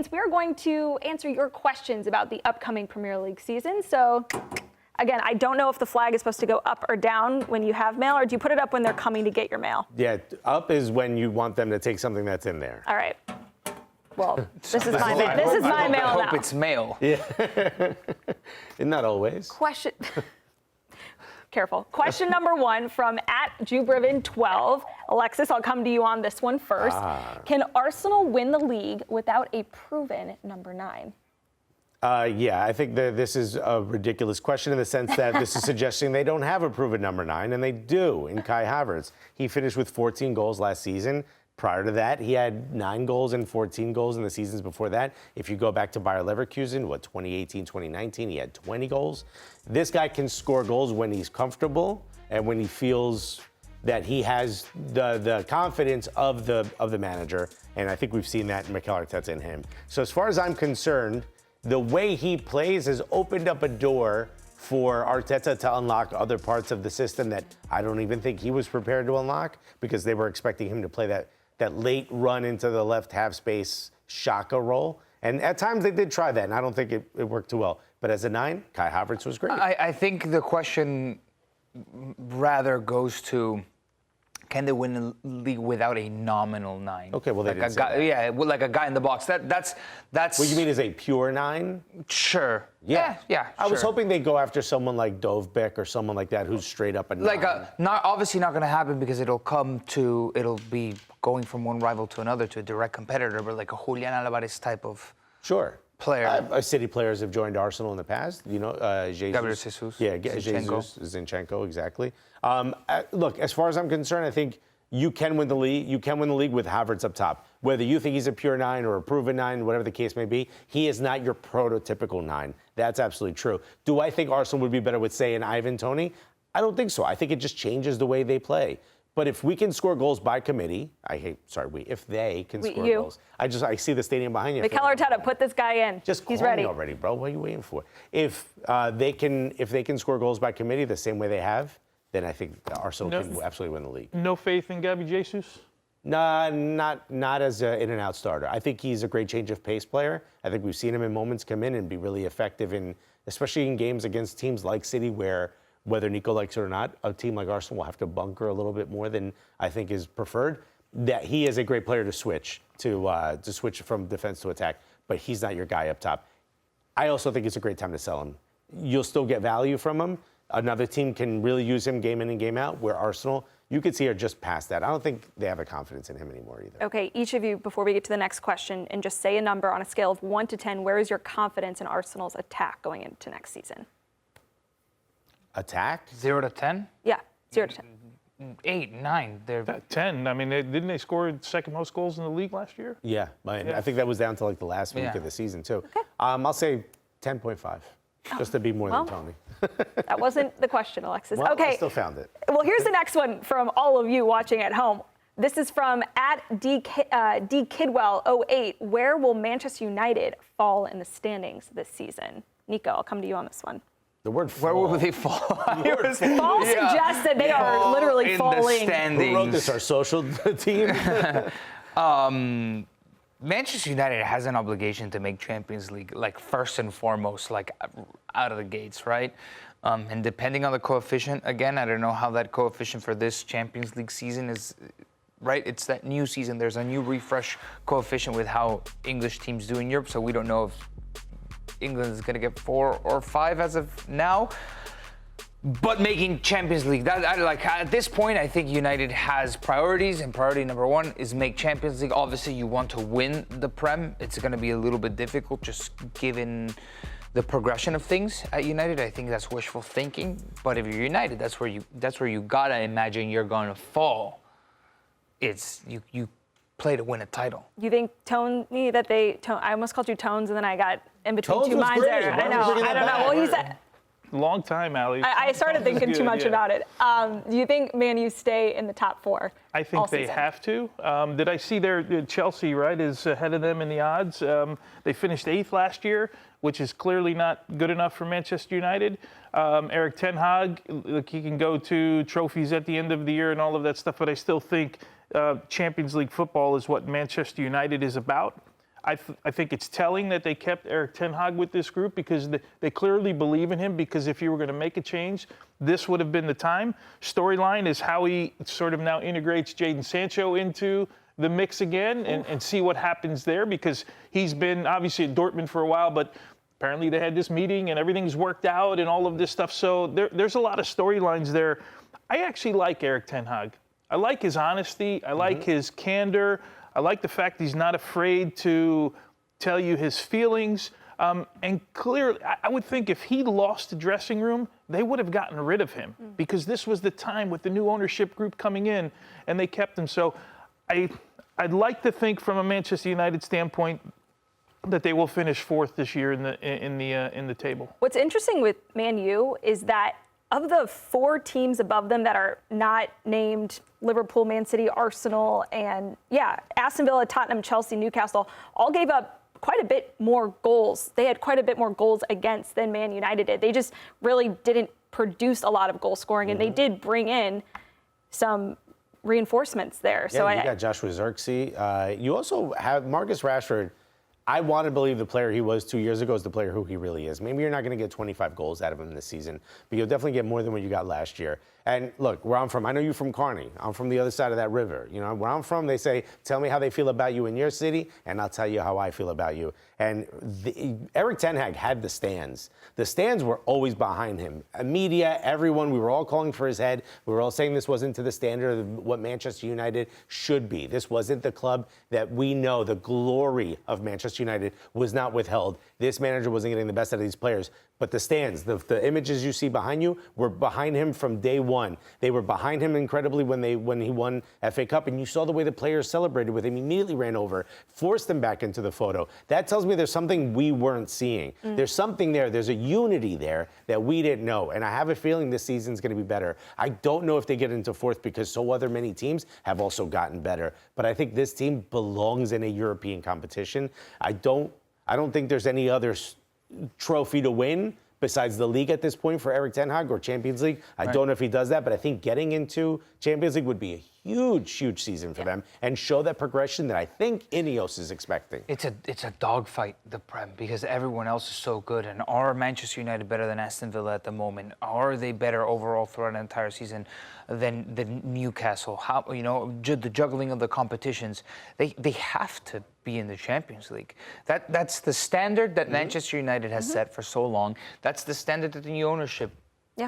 means we're going to answer your questions about the upcoming Premier League season. So, again, I don't know if the flag is supposed to go up or down when you have mail, or do you put it up when they're coming to get your mail? Yeah, up is when you want them to take something that's in there. All right. Well, this is my mail. This is my mail now. I hope it's mail. Yeah. Not always. Question. Careful. Question number 1 from @Jubriven12. Alexis, I'll come to you on this one first. Can Arsenal win the league without a proven number 9? Yeah, I think that this is a ridiculous question in the sense that this is suggesting they don't have a proven number 9, and they do in Kai Havertz. He finished with 14 goals last season. Prior to that, he had 9 goals and 14 goals in the seasons before that. If you go back to Bayer Leverkusen, 2018, 2019, he had 20 goals. This guy can score goals when he's comfortable and when he feels that he has the confidence of the manager, and I think we've seen that in Mikel Arteta in him. So as far as I'm concerned, the way he plays has opened up a door for Arteta to unlock other parts of the system that I don't even think he was prepared to unlock, because they were expecting him to play that late run into the left half space Xhaka role. And at times they did try that, and I don't think it worked too well. But as a 9, Kai Havertz was great. I think the question rather goes to, can they win the league without a nominal 9? Okay, well, they like didn't say that. Yeah, like a guy in the box. That's. What you mean is a pure 9? Sure. Yeah. Yeah. I was hoping they'd go after someone like Dovbyk or someone like that who's straight up a 9. Obviously not going to happen, because it'll be going from one rival to another to a direct competitor, but like a Julian Alvarez type of player. City players have joined Arsenal in the past. You know, Gabriel Jesus. Yeah, Jesus, Zinchenko, exactly. Look, as far as I'm concerned, I think you can win the league. You can win the league with Havertz up top. Whether you think he's a pure 9 or a proven 9, whatever the case may be, he is not your prototypical 9. That's absolutely true. Do I think Arsenal would be better with, say, an Ivan Toney? I don't think so. I think it just changes the way they play. But if we can score goals by committee, if they can score goals. I see the stadium behind you. Mikel Arteta, put this guy in. He's ready already, bro. What are you waiting for? If they can score goals by committee the same way they have, then I think Arsenal can absolutely win the league. No faith in Gabi Jesus? Nah, not as an in-and-out starter. I think he's a great change of pace player. I think we've seen him in moments come in and be really effective especially in games against teams like City, where whether Nico likes it or not, a team like Arsenal will have to bunker a little bit more than I think is preferred. That he is a great player to switch from defense to attack, but he's not your guy up top. I also think it's a great time to sell him. You'll still get value from him. Another team can really use him game in and game out, where Arsenal, you could see, are just past that. I don't think they have the confidence in him anymore either. Okay, each of you, before we get to the next question, and just say a number on a scale of 1 to 10, where is your confidence in Arsenal's attack going into next season? Attack? 0 to 10? Yeah, 0 to 10. 8, 9. They're 10. I mean, didn't they score second most goals in the league last year? Yeah, I think that was down to like the last week of the season too. Okay. I'll say 10.5, just to be more than Tony. That wasn't the question, Alexis. Well, okay. I still found it. Well, here's the next one from all of you watching at home. This is from @DKidwell08. Where will Manchester United fall in the standings this season? Nico, I'll come to you on this one. The word fall. Where will they fall? Fall suggests that they are literally in falling. The standings. Who wrote this? Our social team? Manchester United has an obligation to make Champions League, like, first and foremost, like, out of the gates, right? And depending on the coefficient, again, I don't know how that coefficient for this Champions League season is, right? It's that new season. There's a new refresh coefficient with how English teams do in Europe, so we don't know if England is going to get 4 or 5 as of now. But making Champions League, at this point, I think United has priorities, and priority number 1 is make Champions League. Obviously, you want to win the Prem. It's going to be a little bit difficult, just given the progression of things at United. I think that's wishful thinking. But if you're United, that's where you gotta imagine you're going to fall. It's you play to win a title. You think Tony I almost called you Tones, and then I got in between Tones two was minds great. there. Why I know. I don't know. Well, he said. Long time, Ali. I started thinking too much about it. Do you think Man U stay in the top 4? I think they have to. Did I see Chelsea, right, is ahead of them in the odds? They finished 8th last year, which is clearly not good enough for Manchester United. Erik Ten Hag, look, he can go to trophies at the end of the year and all of that stuff, but I still think Champions League football is what Manchester United is about. I think it's telling that they kept Erik ten Hag with this group because they clearly believe in him, because if you were going to make a change, this would have been the time. Storyline is how he sort of now integrates Jadon Sancho into the mix again and see what happens there, because he's been obviously at Dortmund for a while, but apparently they had this meeting and everything's worked out and all of this stuff. So there's a lot of storylines there. I actually like Erik ten Hag. I like his honesty. I like his candor. I like the fact he's not afraid to tell you his feelings. And clearly, I would think if he lost the dressing room, they would have gotten rid of him, because this was the time with the new ownership group coming in, and they kept him. So I'd like to think from a Manchester United standpoint that they will finish fourth this year in the table. What's interesting with Man U is that of the 4 teams above them that are not named Liverpool, Man City, Arsenal, and Aston Villa, Tottenham, Chelsea, Newcastle, all gave up quite a bit more goals. They had quite a bit more goals against than Man United did. They just really didn't produce a lot of goal scoring, and they did bring in some reinforcements there. Yeah, so you got Joshua Zirkzee. You also have Marcus Rashford. I want to believe the player he was 2 years ago is the player who he really is. Maybe you're not going to get 25 goals out of him this season, but you'll definitely get more than what you got last year. And look, where I'm from, I know you're from Kearney. I'm from the other side of that river. You know, where I'm from, they say, tell me how they feel about you in your city, and I'll tell you how I feel about you. And Erik ten Hag had the stands. The stands were always behind him. Media, everyone, we were all calling for his head. We were all saying this wasn't to the standard of what Manchester United should be. This wasn't the club that we know. The glory of Manchester United was not withheld. This manager wasn't getting the best out of these players. But the stands, the images you see behind you were behind him from day one. They were behind him incredibly when he won FA Cup, and you saw the way the players celebrated with him. Immediately ran over, forced them back into the photo. That tells me there's something we weren't seeing. There's something there. There's a unity there that we didn't know, and I have a feeling this season's going to be better. I don't know if they get into fourth because so other many teams have also gotten better, but I think this team belongs in a European competition. I don't think there's any other trophy to win besides the league at this point for Erik ten Hag, or Champions League. I don't know if he does that, but I think getting into Champions League would be a huge, huge season for them and show that progression that I think Ineos is expecting. It's a dogfight, the Prem, because everyone else is so good. And are Manchester United better than Aston Villa at the moment? Are they better overall throughout an entire season than Newcastle? How, you know, the juggling of the competitions, they have to be in the Champions League. That's the standard that Manchester United has set for so long. That's the standard that the new ownership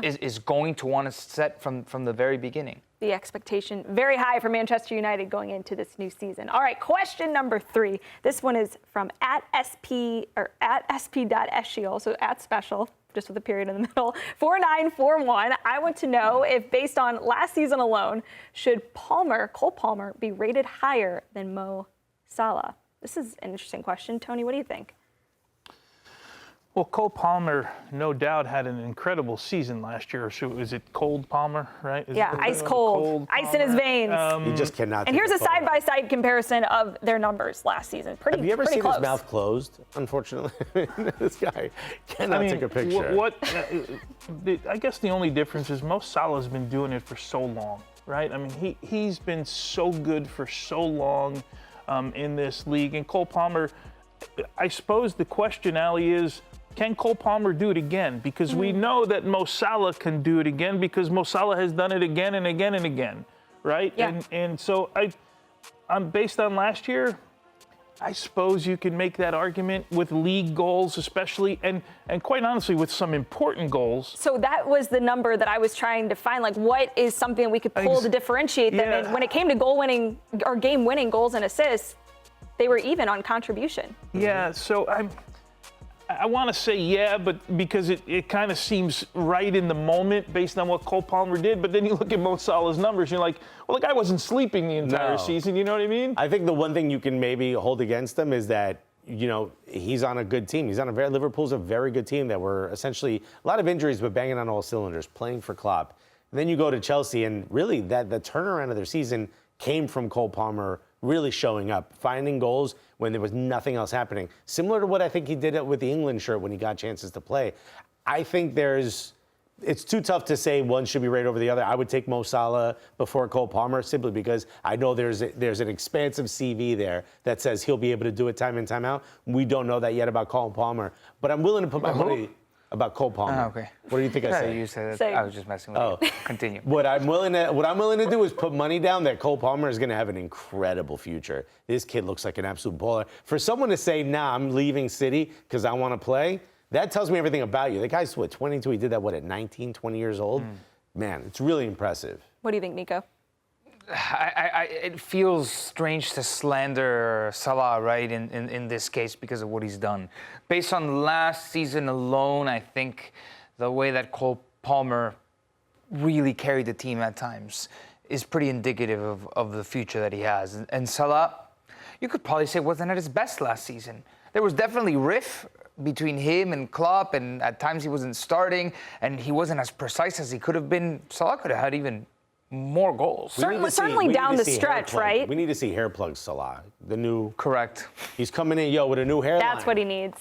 is going to want to set from the very beginning. The expectation very high for Manchester United going into this new season. All right, question number 3. This one is from @sp or @sp.eshiel, so @special, just with a period in the middle, 4941. I want to know if, based on last season alone, should Cole Palmer be rated higher than Mo Salah? This is an interesting question. Tony, what do you think? Well, Cole Palmer, no doubt, had an incredible season last year. So is it Cold Palmer, right? Ice cold. Ice in his veins. You just cannot. And here's a side-by-side comparison of their numbers last season. Have you ever seen close. his mouth closed? Unfortunately, this guy cannot take a picture. I guess the only difference is Mo Salah's been doing it for so long, right? I mean, he's been so good for so long in this league. And Cole Palmer, I suppose the question, Ali, is, can Cole Palmer do it again? Because we know that Mo Salah can do it again, because Mo Salah has done it again and again and again, right? Yeah. And so I'm based on last year, I suppose you can make that argument with league goals especially, and quite honestly with some important goals. So that was the number that I was trying to find. Like, what is something we could pull to differentiate them? And when it came to goal-winning or game-winning goals and assists, they were even on contribution. Yeah, so I want to say but because it kind of seems right in the moment based on what Cole Palmer did. But then you look at Mo Salah's numbers, you're like, well, the guy wasn't sleeping the entire season. You know what I mean? I think the one thing you can maybe hold against him is that, you know, he's on a good team. Liverpool's a very good team that were essentially a lot of injuries, but banging on all cylinders, playing for Klopp. And then you go to Chelsea, and really the turnaround of their season came from Cole Palmer really showing up, finding goals when there was nothing else happening. Similar to what I think he did with the England shirt when he got chances to play. I think there's it's too tough to say one should be rated over the other. I would take Mo Salah before Cole Palmer simply because I know there's an expansive CV there that says he'll be able to do it time in, time out. We don't know that yet about Cole Palmer, but I'm willing to put my money about Cole Palmer. Okay. What do you think I said? You said that. Same. I was just messing with you. Continue. What I'm willing to do is put money down that Cole Palmer is going to have an incredible future. This kid looks like an absolute baller. For someone to say, "Nah, I'm leaving City because I want to play," that tells me everything about you. The guy's, 22? He did that, at 19, 20 years old? Man, it's really impressive. What do you think, Nico? It feels strange to slander Salah, right, in this case because of what he's done. Based on last season alone, I think the way that Cole Palmer really carried the team at times is pretty indicative of the future that he has. And Salah, you could probably say wasn't at his best last season. There was definitely riff between him and Klopp, and at times he wasn't starting, and he wasn't as precise as he could have been. Salah could have had even more goals. Certainly down the stretch, right? We need to see hair plug Salah. The new. Correct. He's coming in, with a new hairline. That's what he needs.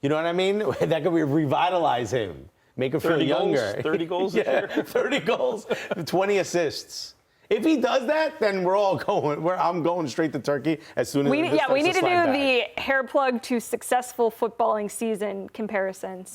You know what I mean? That could revitalize him, make him feel younger. 30 goals this year? 30 goals, 20 assists. If he does that, then we're all going. I'm going straight to Turkey as soon as We need to do the hair plug to successful footballing season comparison.